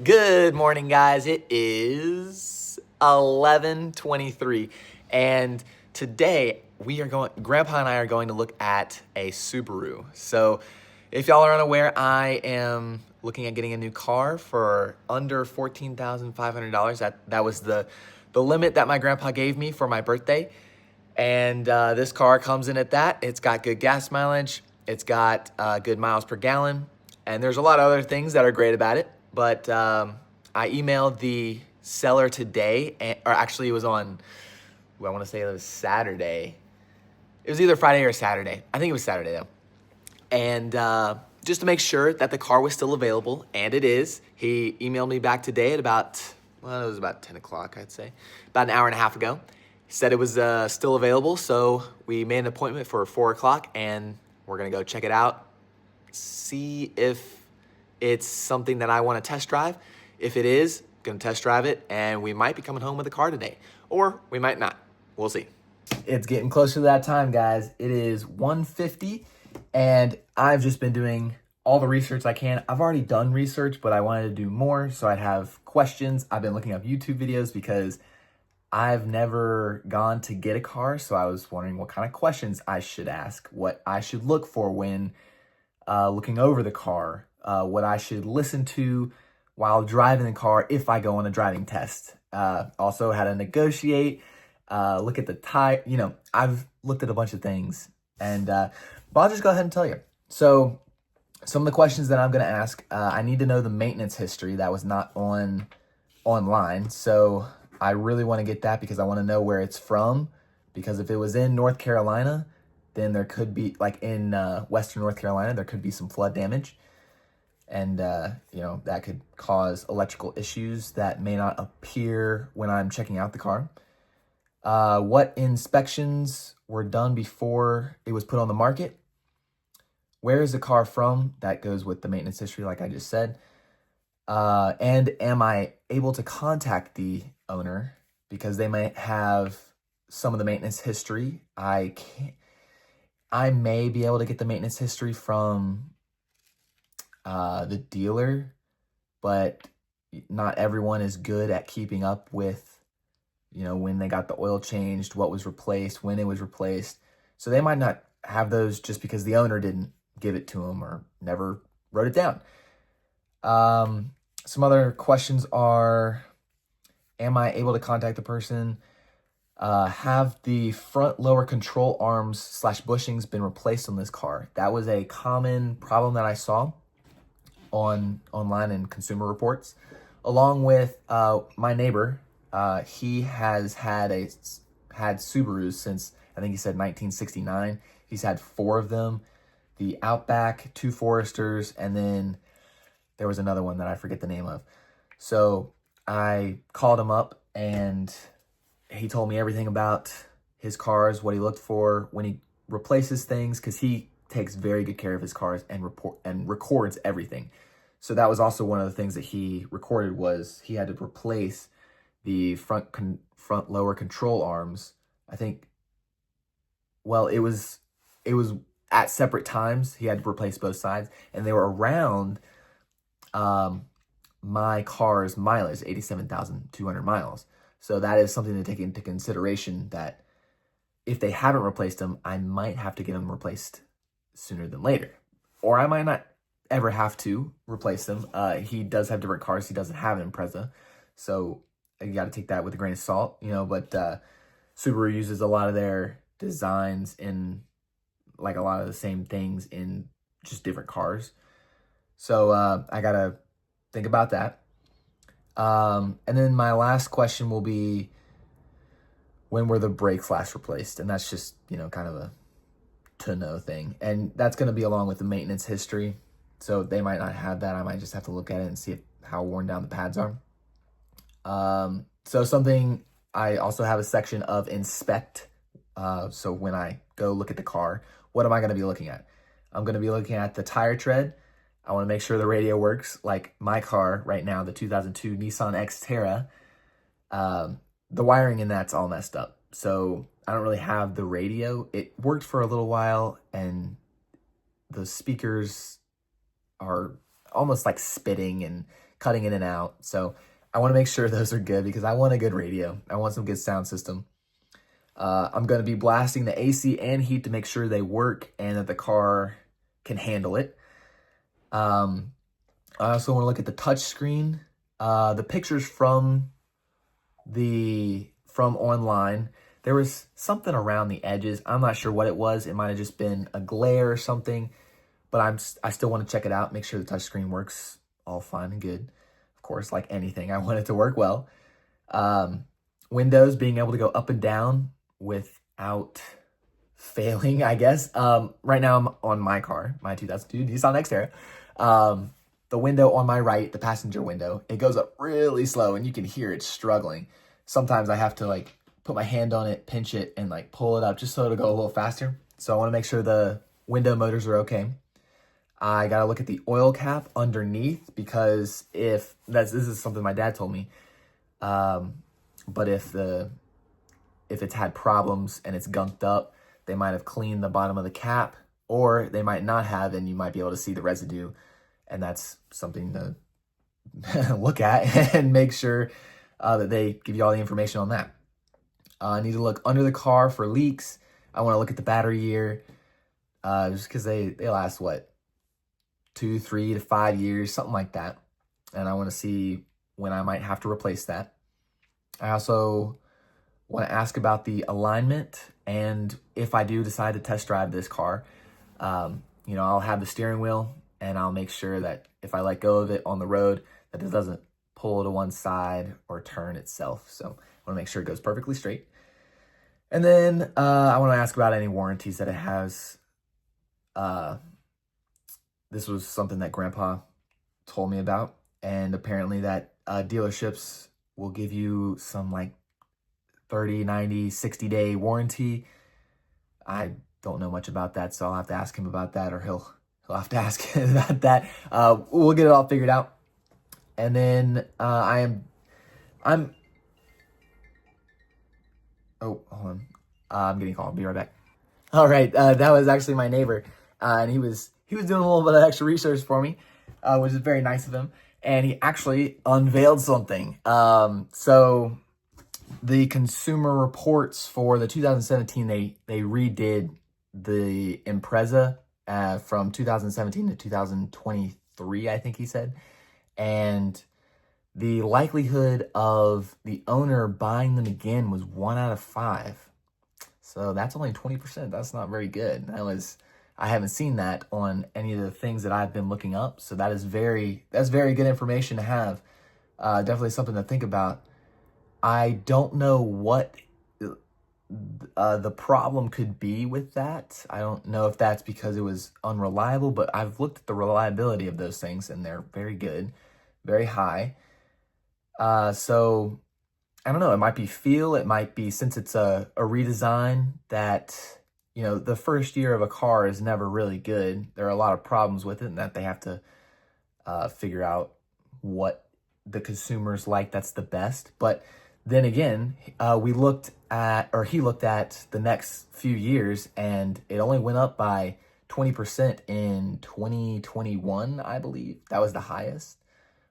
Good morning, guys. It is 11:23, and today Grandpa and I are going to look at a Subaru. So, if y'all are unaware, I am looking at getting a new car for under $14,500. That was the limit that my grandpa gave me for my birthday, and this car comes in at that. It's got good gas mileage. It's got good miles per gallon, and there's a lot of other things that are great about it. But I emailed the seller today, or actually it was on, I want to say it was Saturday. It was either Friday or Saturday. I think it was Saturday though. And just to make sure that the car was still available, and it is, he emailed me back today at about, well, it was about 10 o'clock, I'd say, about an hour and a half ago. He said it was still available, so we made an appointment for 4 o'clock, and we're gonna go check it out, see if it's something that I want to test drive. If it is, gonna test drive it, and we might be coming home with a car today, or we might not. We'll see. It's getting closer to that time, guys. It is 1:50, and I've just been doing all the research I can. I've already done research, but I wanted to do more, so I'd have questions. I've been looking up YouTube videos because I've never gone to get a car, so I was wondering what kind of questions I should ask, what I should look for when looking over the car, what I should listen to while driving the car if I go on a driving test. Also how to negotiate, look at the tire. I've looked at a bunch of things, and but I'll just go ahead and tell you. So some of the questions that I'm going to ask, I need to know the maintenance history that was not online. So I really want to get that because I want to know where it's from. Because if it was in North Carolina, then there could be, like in Western North Carolina, there could be some flood damage. And, that could cause electrical issues that may not appear when I'm checking out the car. What inspections were done before it was put on the market? Where is the car from? That goes with the maintenance history, like I just said. And am I able to contact the owner because they might have some of the maintenance history? I may be able to get the maintenance history from the dealer, but not everyone is good at keeping up with, when they got the oil changed, what was replaced, when it was replaced. So they might not have those just because the owner didn't give it to them or never wrote it down. Some other questions are, am I able to contact the person? Have the front lower control arms / bushings been replaced on this car? That was a common problem that I saw online in Consumer Reports, along with my neighbor. He has had Subarus since, I think he said 1969. He's had 4 of them: the Outback, 2 Foresters, and then there was another one that I forget the name of. So I called him up, and he told me everything about his cars, what he looked for when he replaces things, because he takes very good care of his cars and records everything. So that was also one of the things that he recorded, was he had to replace the front lower control arms. I think, well, it was at separate times. He had to replace both sides, and they were around my car's mileage, 87,200 miles. So that is something to take into consideration, that if they haven't replaced them, I might have to get them replaced sooner than later. Or I might not ever have to replace them. He does have different cars. He doesn't have an Impreza. So you got to take that with a grain of salt, but Subaru uses a lot of their designs in, like, a lot of the same things in just different cars. So I got to think about that. And then my last question will be, when were the brakes last replaced? And that's just, kind of a to know thing. And that's going to be along with the maintenance history. So they might not have that. I might just have to look at it and see how worn down the pads are. So something, I also have a section of inspect. So when I go look at the car, what am I going to be looking at? I'm going to be looking at the tire tread. I want to make sure the radio works. Like my car right now, the 2002 Nissan Xterra, the wiring in that's all messed up. So I don't really have the radio. It worked for a little while, and the speakers are almost like spitting, and cutting in and out. So I want to make sure those are good because I want a good radio. I want some good sound system. I'm going to be blasting the AC and heat to make sure they work and that the car can handle it. I also want to look at the touch screen. The pictures from online, there was something around the edges. I'm not sure what it was. It might have just been a glare or something, but I still want to check it out, make sure the touchscreen works all fine and good. Of course, like anything, I want it to work well. Windows, being able to go up and down without failing, I guess. Right now I'm on my car, my 2002 Nissan Xterra. The window on my right, the passenger window, it goes up really slow and you can hear it struggling. Sometimes I have to like put my hand on it, pinch it, and like pull it up just so it'll go a little faster. So I want to make sure the window motors are okay. I got to look at the oil cap underneath because this is something my dad told me. But if it's had problems and it's gunked up, they might have cleaned the bottom of the cap, or they might not have, and you might be able to see the residue. And that's something to look at and make sure that they give you all the information on that. I need to look under the car for leaks. I want to look at the battery year, just because they last, 2, 3 to 5 years, something like that. And I want to see when I might have to replace that. I also want to ask about the alignment, and if I do decide to test drive this car, I'll have the steering wheel, and I'll make sure that if I let go of it on the road, that it doesn't pull to one side or turn itself. So I want to make sure it goes perfectly straight. And then I want to ask about any warranties that it has. This was something that Grandpa told me about, and apparently that dealerships will give you some like 30, 90, 60-day warranty. I don't know much about that, so I'll have to ask him about that, or he'll have to ask about that. We'll get it all figured out. And then oh, hold on. I'm getting a call. I'll be right back. All right, that was actually my neighbor, and he was doing a little bit of extra research for me, which is very nice of him. And he actually unveiled something. So the Consumer Reports for the 2017, they redid the Impreza from 2017 to 2023, I think he said. And the likelihood of the owner buying them again was 1 out of 5. So that's only 20%. That's not very good. I haven't seen that on any of the things that I've been looking up. So that's very good information to have. Definitely something to think about. I don't know what the problem could be with that. I don't know if that's because it was unreliable, but I've looked at the reliability of those things and they're very good, very high. So I don't know, it might be feel, it might be, since it's a redesign, that, the first year of a car is never really good. There are a lot of problems with it, and that they have to figure out what the consumers like that's the best. But then again, he looked at the next few years, and it only went up by 20% in 2021, I believe. That was the highest,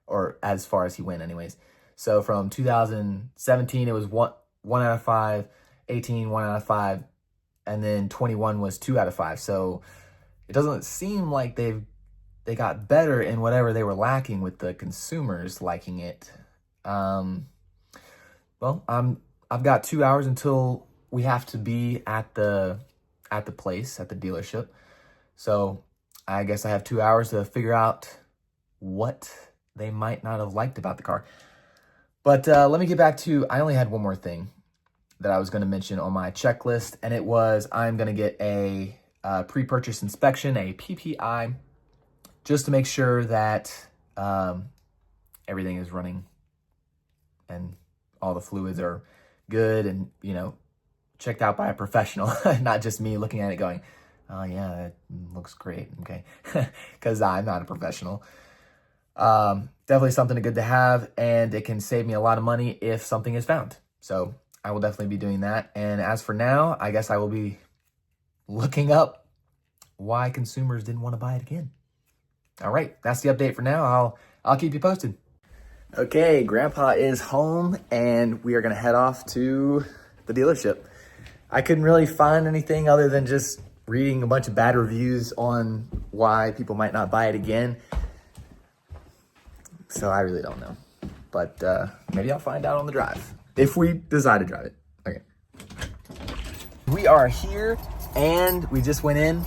or as far as he went anyways. So from 2017, it was 1 out of 5, 18, 1 out of 5, and then 21 was 2 out of 5. So it doesn't seem like they got better in whatever they were lacking with the consumers liking it. Well, I've got 2 hours until we have to be at the place, at the dealership. So I guess I have 2 hours to figure out what they might not have liked about the car. But let me get back to, I only had one more thing that I was going to mention on my checklist, and it was I'm going to get a pre-purchase inspection, a PPI, just to make sure that everything is running and all the fluids are good and, checked out by a professional, not just me looking at it going, oh yeah, it looks great, okay, because I'm not a professional. Definitely something good to have, and it can save me a lot of money if something is found. So I will definitely be doing that. And as for now, I guess I will be looking up why consumers didn't want to buy it again. All right, that's the update for now. I'll keep you posted. Okay, Grandpa is home and we are gonna head off to the dealership. I couldn't really find anything other than just reading a bunch of bad reviews on why people might not buy it again. So I really don't know, but maybe I'll find out on the drive if we decide to drive it. Okay. We are here and we just went in.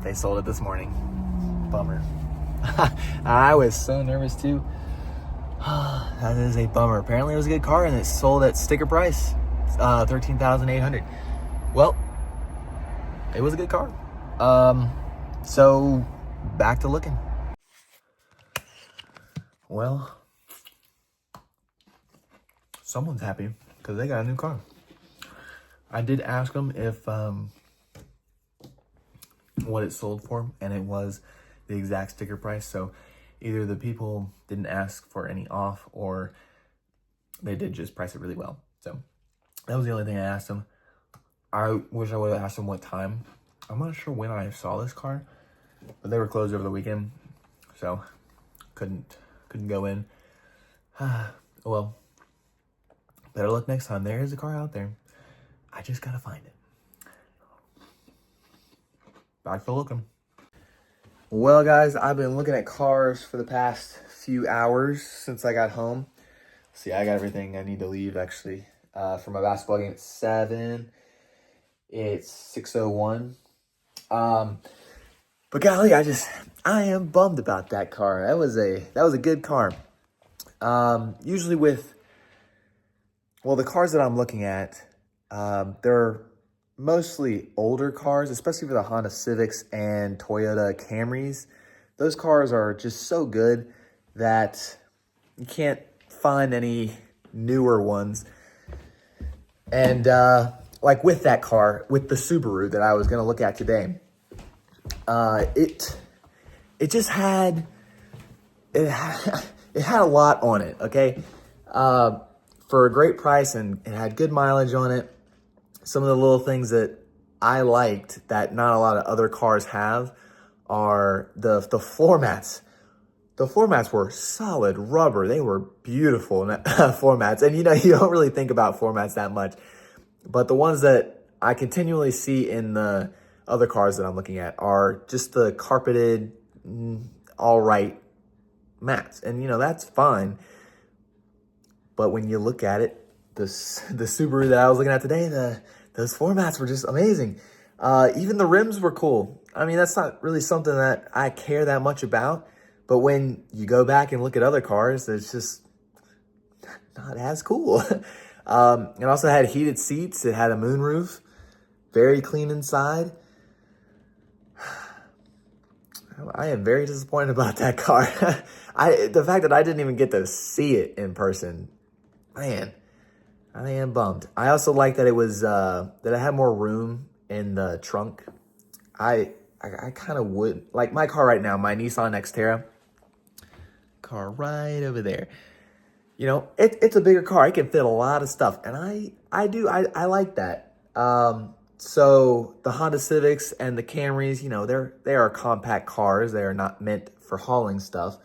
They sold it this morning. Bummer. I was so nervous too. That is a bummer. Apparently it was a good car and it sold at sticker price, $13,800. Well, it was a good car. So back to looking. Well, someone's happy because they got a new car. I did ask them if what it sold for, and it was the exact sticker price. So either the people didn't ask for any off or they did just price it really well. So that was the only thing I asked them. I wish I would have asked them what time. I'm not sure when I saw this car, but they were closed over the weekend, so couldn't go in. Well, better luck next time. There is a car out there. I just gotta find it. Back to looking. Well, guys, I've been looking at cars for the past few hours since I got home. See, I got everything I need to leave, actually. For my basketball game at 7. It's 6:01. But golly, I am bummed about that car. That was a good car. Usually the cars that I'm looking at, they're mostly older cars, especially for the Honda Civics and Toyota Camrys. Those cars are just so good that you can't find any newer ones. And like with that car, with the Subaru that I was going to look at today, it just had it had a lot on it. Okay, for a great price, and it had good mileage on it. Some of the little things that I liked that not a lot of other cars have are the floor mats. The floor mats were solid rubber. They were beautiful floor mats. And you don't really think about floor mats that much. But the ones that I continually see in the other cars that I'm looking at are just the carpeted, all right mats. And that's fine. But when you look at it, the Subaru that I was looking at today, those floor mats were just amazing. Even the rims were cool. I mean, that's not really something that I care that much about. But when you go back and look at other cars, it's just not as cool. It also had heated seats. It had a moonroof. Very clean inside. I am very disappointed about that car. The fact that I didn't even get to see it in person, man, I am bummed. I also like that it was that it had more room in the trunk. I kind of would like my car right now, my Nissan Xterra. Car right over there. It's a bigger car. It can fit a lot of stuff, and I like that. So the Honda Civics and the Camrys, they are compact cars. They are not meant for hauling stuff.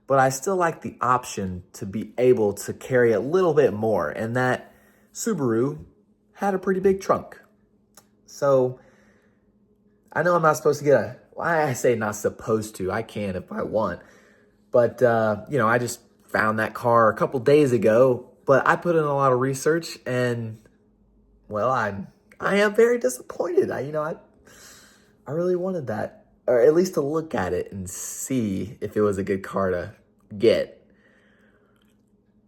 But I still like the option to be able to carry a little bit more. And that Subaru had a pretty big trunk. So I know I'm not supposed to get I say not supposed to. I can if I want. But, I just found that car a couple days ago. But I put in a lot of research and, well, I am very disappointed. I really wanted that, or at least to look at it and see if it was a good car to get.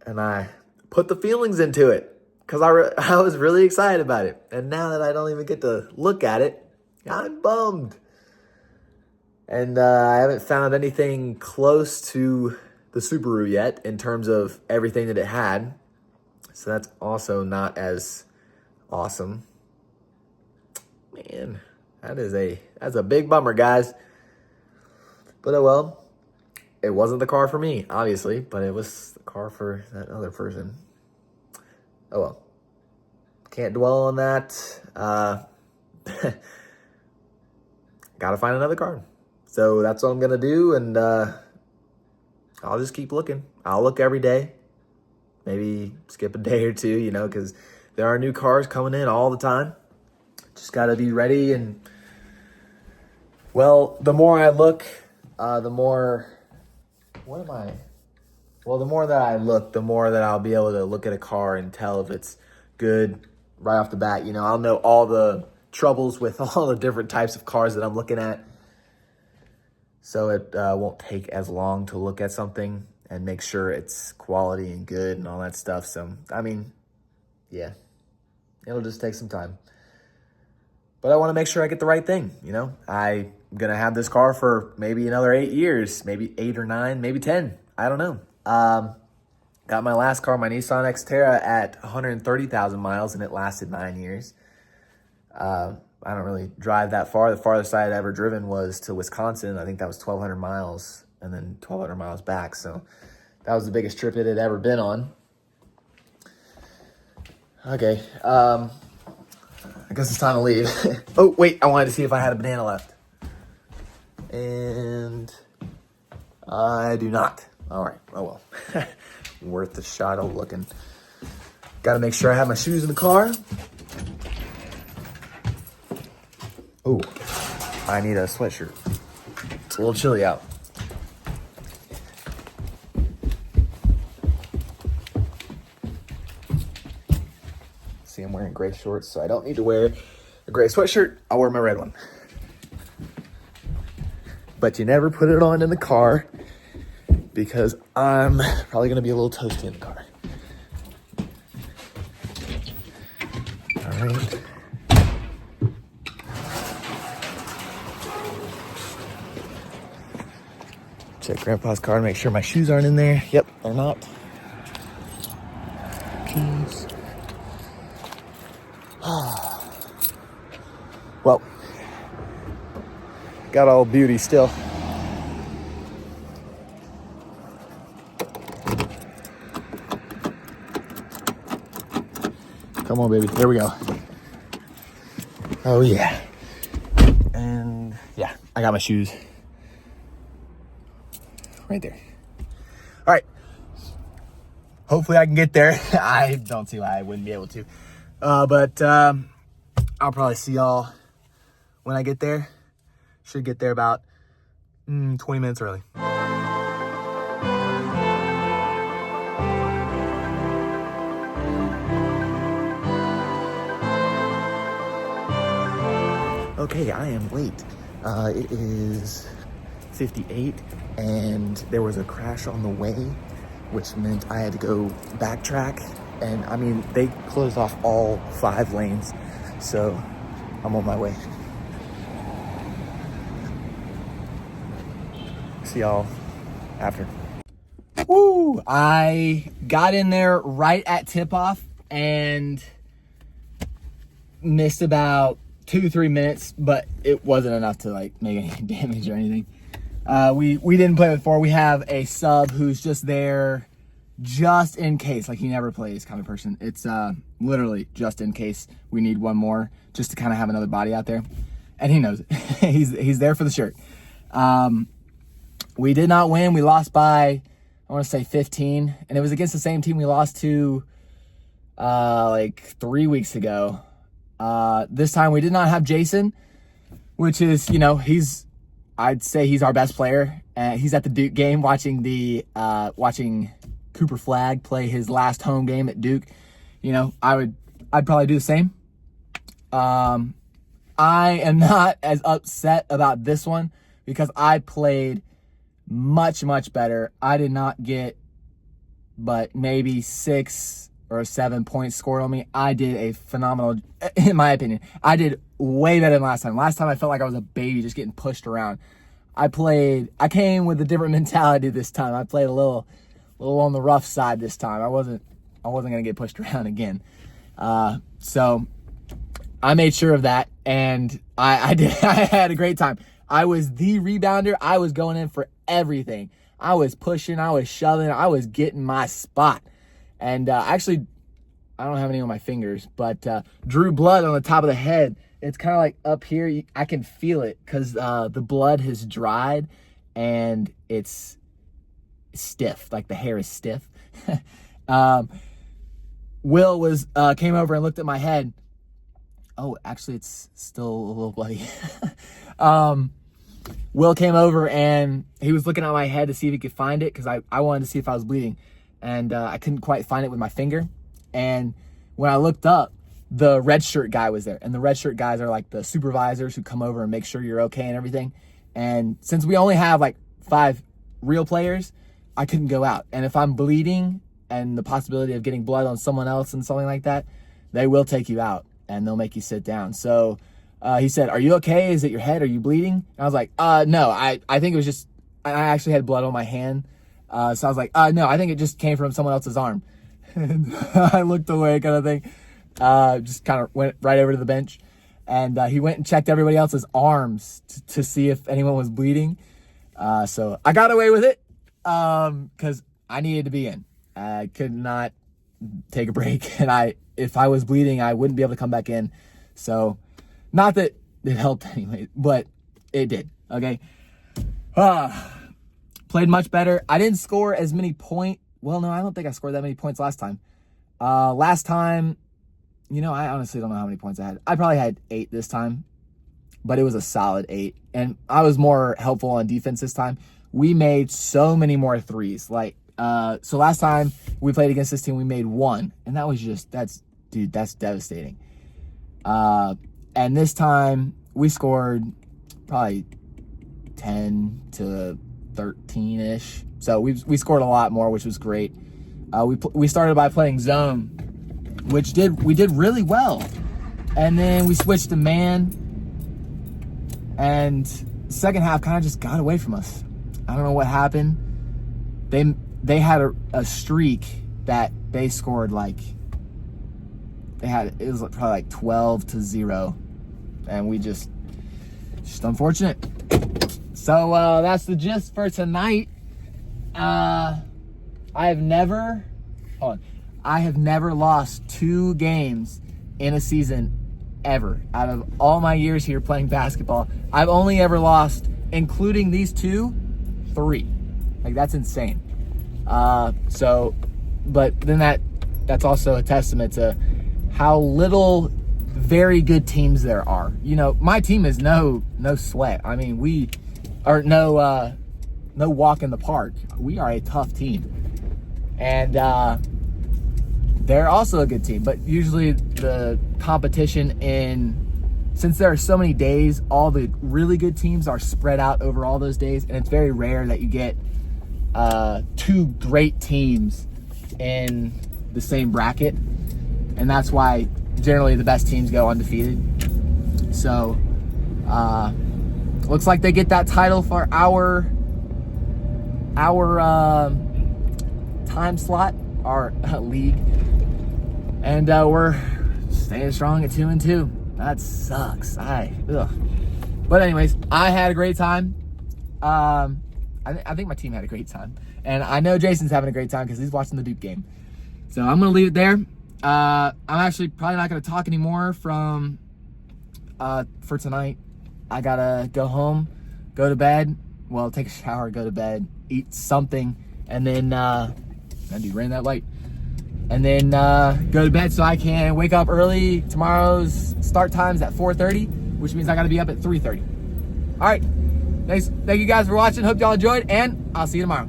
And I put the feelings into it because I was really excited about it. And now that I don't even get to look at it, I'm bummed. And I haven't found anything close to the Subaru yet in terms of everything that it had. So that's also not as awesome. Man, that's a big bummer, guys. But oh well. It wasn't the car for me, obviously, but it was the car for that other person. Oh well. Can't dwell on that. Gotta find another car. So that's what I'm gonna do, and I'll just keep looking. I'll look every day. Maybe skip a day or two, you know, because there are new cars coming in all the time. Just got to be ready. And, well, the more I look, the more, what am I? Well, the more that I look, the more that I'll be able to look at a car and tell if it's good right off the bat. You know, I'll know all the troubles with all the different types of cars that I'm looking at. So it won't take as long to look at something and make sure it's quality and good and all that stuff. So, I mean, yeah, it'll just take some time. But I want to make sure I get the right thing, you know. I'm going to have this car for maybe another 8 years, maybe 8 or 9, maybe 10. I don't know. Got my last car, my Nissan Xterra, at 130,000 miles, and it lasted 9 years. I don't really drive that far. The farthest I had ever driven was to Wisconsin. I think that was 1,200 miles and then 1,200 miles back. So that was the biggest trip it had ever been on. Okay. I guess it's time to leave. Oh, wait. I wanted to see if I had a banana left. And I do not. All right. Oh, well. Worth the shot of looking. Got to make sure I have my shoes in the car. Oh, I need a sweatshirt. It's a little chilly out. See, I'm wearing gray shorts, so I don't need to wear a gray sweatshirt. I'll wear my red one. But you never put it on in the car because I'm probably going to be a little toasty in the car. All right. Check Grandpa's car to make sure my shoes aren't in there. Yep, they're not. Keys. Well, got all beauty still. Come on, baby. There we go. Oh, yeah. And, yeah, I got my shoes right there. All right. Hopefully I can get there. I don't see why I wouldn't be able to. But I'll probably see y'all when I get there. Should get there about 20 minutes early. Okay, I am late. It is 58 and there was a crash on the way, which meant I had to go backtrack. And I mean, they closed off all 5 lanes. So I'm on my way. See y'all after. Woo! I got in there right at tip-off and missed about 2-3 minutes, but it wasn't enough to like make any damage or anything. We didn't play before. We have a sub who's just there just in case. Like, he never plays kind of person. It's literally just in case we need one more, just to kind of have another body out there. And he knows it. he's there for the shirt. We did not win. We lost by, I want to say 15, and it was against the same team we lost to like 3 weeks ago. This time we did not have Jason, which is, you know, I'd say he's our best player. He's at the Duke game watching Cooper Flagg play his last home game at Duke. You know, I'd probably do the same. I am not as upset about this one because I played much, much better. I did not get but maybe 6 or 7 points scored on me. I did a phenomenal, in my opinion. I did way better than last time. Last time I felt like I was a baby just getting pushed around. I came with a different mentality this time. I played a little on the rough side this time. I wasn't gonna get pushed around again. So I made sure of that, and I had a great time. I was the rebounder. I was going in for everything. I was pushing, I was shoving, I was getting my spot. And actually, I don't have any on my fingers, but drew blood on the top of the head. It's kind of like up here. I can feel it because the blood has dried, and it's stiff, like the hair is stiff. Will came over and looked at my head. Oh, actually, it's still a little bloody. Will came over and he was looking at my head to see if he could find it, because I wanted to see if I was bleeding, and I couldn't quite find it with my finger. And when I looked up, the red shirt guy was there, and the red shirt guys are like the supervisors who come over and make sure you're okay and everything. And since we only have like 5 real players, I couldn't go out. And if I'm bleeding and the possibility of getting blood on someone else and something like that, they will take you out and they'll make you sit down. So he said, "Are you okay? Is it your head? Are you bleeding?" And I was like, no, I think it was just, I actually had blood on my hand. So I was like, no, I think it just came from someone else's arm. And I looked away kind of thing. Just kind of went right over to the bench. And he went and checked everybody else's arms to see if anyone was bleeding. So I got away with it because I needed to be in. I could not take a break. And if I was bleeding, I wouldn't be able to come back in. So not that it helped anyway, but it did. Okay. Played much better. I didn't score as many points. Well, no, I don't think I scored that many points last time. Last time, I honestly don't know how many points I had. I probably had 8 this time, but it was a solid 8. And I was more helpful on defense this time. We made so many more threes. So last time we played against this team, we made 1. And that was that's devastating. And this time we scored probably 10 to 13-ish. So we scored a lot more, which was great. We started by playing zone, which we did really well. And then we switched to man, and second half kind of just got away from us. I don't know what happened. They had a streak that they scored it was probably like 12-0, and we just unfortunate. So that's the gist for tonight. I have never lost 2 games in a season ever. Out of all my years here playing basketball, I've only ever lost, including these 2, 3. That's insane. But then that's also a testament to how little very good teams there are. My team is no sweat. I mean, we are no walk in the park. We are a tough team. And they're also a good team. But usually the competition since there are so many days, all the really good teams are spread out over all those days. And it's very rare that you get 2 great teams in the same bracket. And that's why generally the best teams go undefeated. So looks like they get that title for our time slot, our league, and we're staying strong at 2-2. That sucks. But anyways, I had a great time. I think my team had a great time, and I know Jason's having a great time because he's watching the Duke game. So I'm gonna leave it there. I'm actually probably not gonna talk anymore for tonight. I gotta go home, go to bed. Well, take a shower, go to bed, eat something, and then dude, ran that light. And then go to bed so I can wake up early. Tomorrow's start time's at 4:30, which means I gotta be up at 3:30. All right, thank you guys for watching. Hope y'all enjoyed, and I'll see you tomorrow.